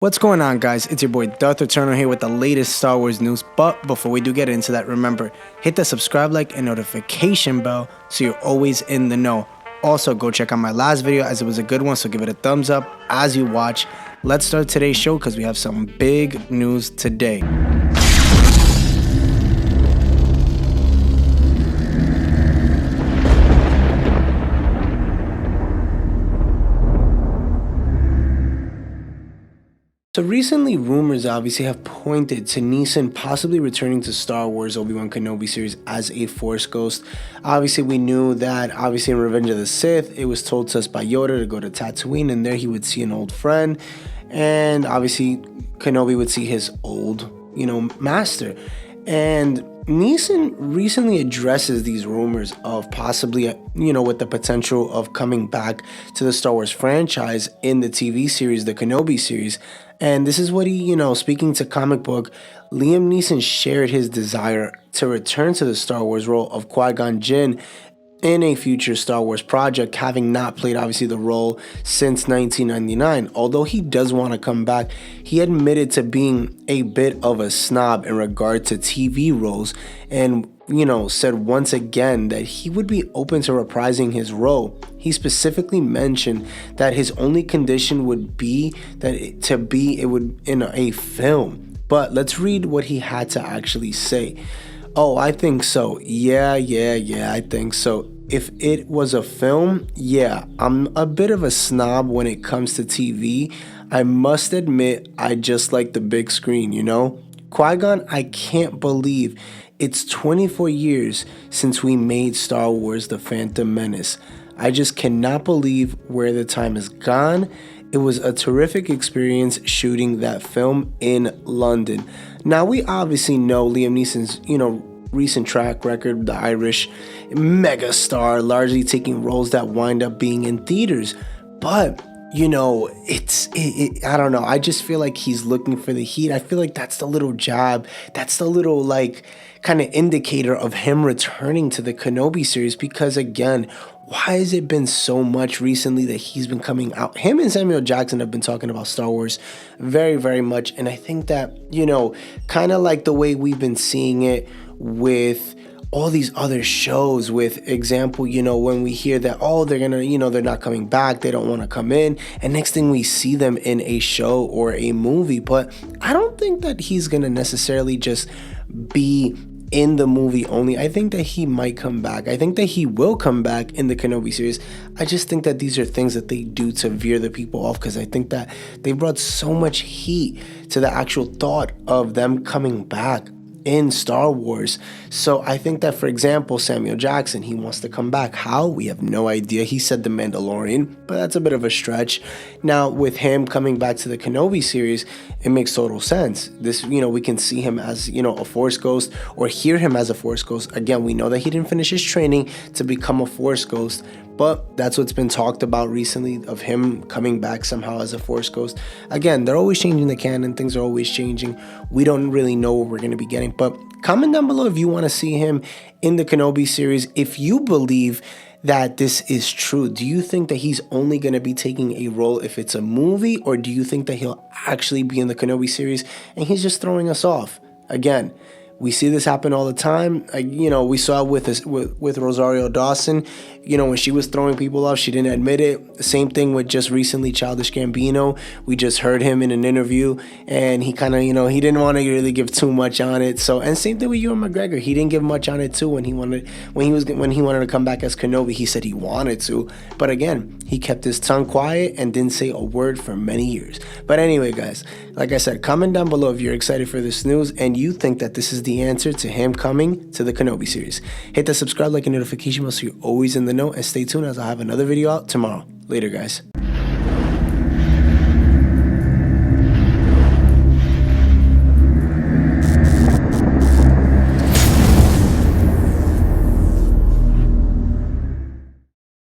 What's going on, guys? It's your boy Darth Eternal here with the latest Star Wars news. But before we do get into that, remember, hit the subscribe, like, and notification bell so you're always in the know. Also, go check out my last video as it was a good one, so give it a thumbs up as you watch. Let's start today's show because we have some big news today. So recently, rumors obviously have pointed to Neeson possibly returning to Star Wars Obi-Wan Kenobi series as a Force ghost. Obviously, we knew that in Revenge of the Sith, it was told to us by Yoda to go to Tatooine, and there he would see an old friend. And obviously, Kenobi would see his old, master. And Neeson recently addresses these rumors of possibly, with the potential of coming back to the Star Wars franchise in the TV series, the Kenobi series. And this is what he, speaking to Comic Book, Liam Neeson shared his desire to return to the Star Wars role of Qui-Gon Jinn in a future Star Wars project, having not played obviously the role since 1999. Although he does want to come back, he admitted to being a bit of a snob in regard to TV roles and said once again that he would be open to reprising his role. He specifically mentioned that his only condition would be that it would in a film. But let's read what he had to actually say. Oh, I think so. Yeah, I think so. If it was a film, yeah, I'm a bit of a snob when it comes to TV. I must admit, I just like the big screen, Qui-Gon, I can't believe it's 24 years since we made Star Wars The Phantom Menace. I just cannot believe where the time has gone. It was a terrific experience shooting that film in London. Now, we obviously know Liam Neeson's, recent track record, the Irish megastar, largely taking roles that wind up being in theaters. But I don't know. I just feel like he's looking for the heat. I feel like that's the little jab. That's the little kind of indicator of him returning to the Kenobi series. Because again, why has it been so much recently that he's been coming out? Him and Samuel Jackson have been talking about Star Wars very, very much. And I think that, kind of like the way we've been seeing it with all these other shows, with example, when we hear that, they're gonna, they're not coming back, they don't want to come in, and next thing we see them in a show or a movie. But I don't think that he's gonna necessarily just be in the movie only. I think that he might come back. I think that he will come back in the Kenobi series. I just think that these are things that they do to veer the people off, because I think that they brought so much heat to the actual thought of them coming back in Star Wars. So I think that, for example, Samuel Jackson, he wants to come back. How? We have no idea. He said The Mandalorian, but that's a bit of a stretch. Now, with him coming back to the Kenobi series, it makes total sense. This, we can see him as, a Force ghost, or hear him as a Force ghost. Again, we know that he didn't finish his training to become a Force ghost, but that's what's been talked about recently, of him coming back somehow as a Force ghost. Again, they're always changing the canon. Things are always changing. We don't really know what we're going to be getting. But comment down below if you want to see him in the Kenobi series. If you believe that this is true, do you think that he's only going to be taking a role if it's a movie? Or do you think that he'll actually be in the Kenobi series and he's just throwing us off? Again, we see this happen all the time. We saw it with Rosario Dawson. When she was throwing people off, she didn't admit it. Same thing with just recently Childish Gambino. We just heard him in an interview, and he kind of, he didn't want to really give too much on it. So, and same thing with Ewan McGregor. He didn't give much on it too when he wanted to come back as Kenobi. He said he wanted to, but again, he kept his tongue quiet and didn't say a word for many years. But anyway, guys, like I said, comment down below if you're excited for this news and you think that this is the answer to him coming to the Kenobi series. Hit the subscribe, like, and notification bell so you're always in the know, and stay tuned as I'll have another video out tomorrow. Later, guys.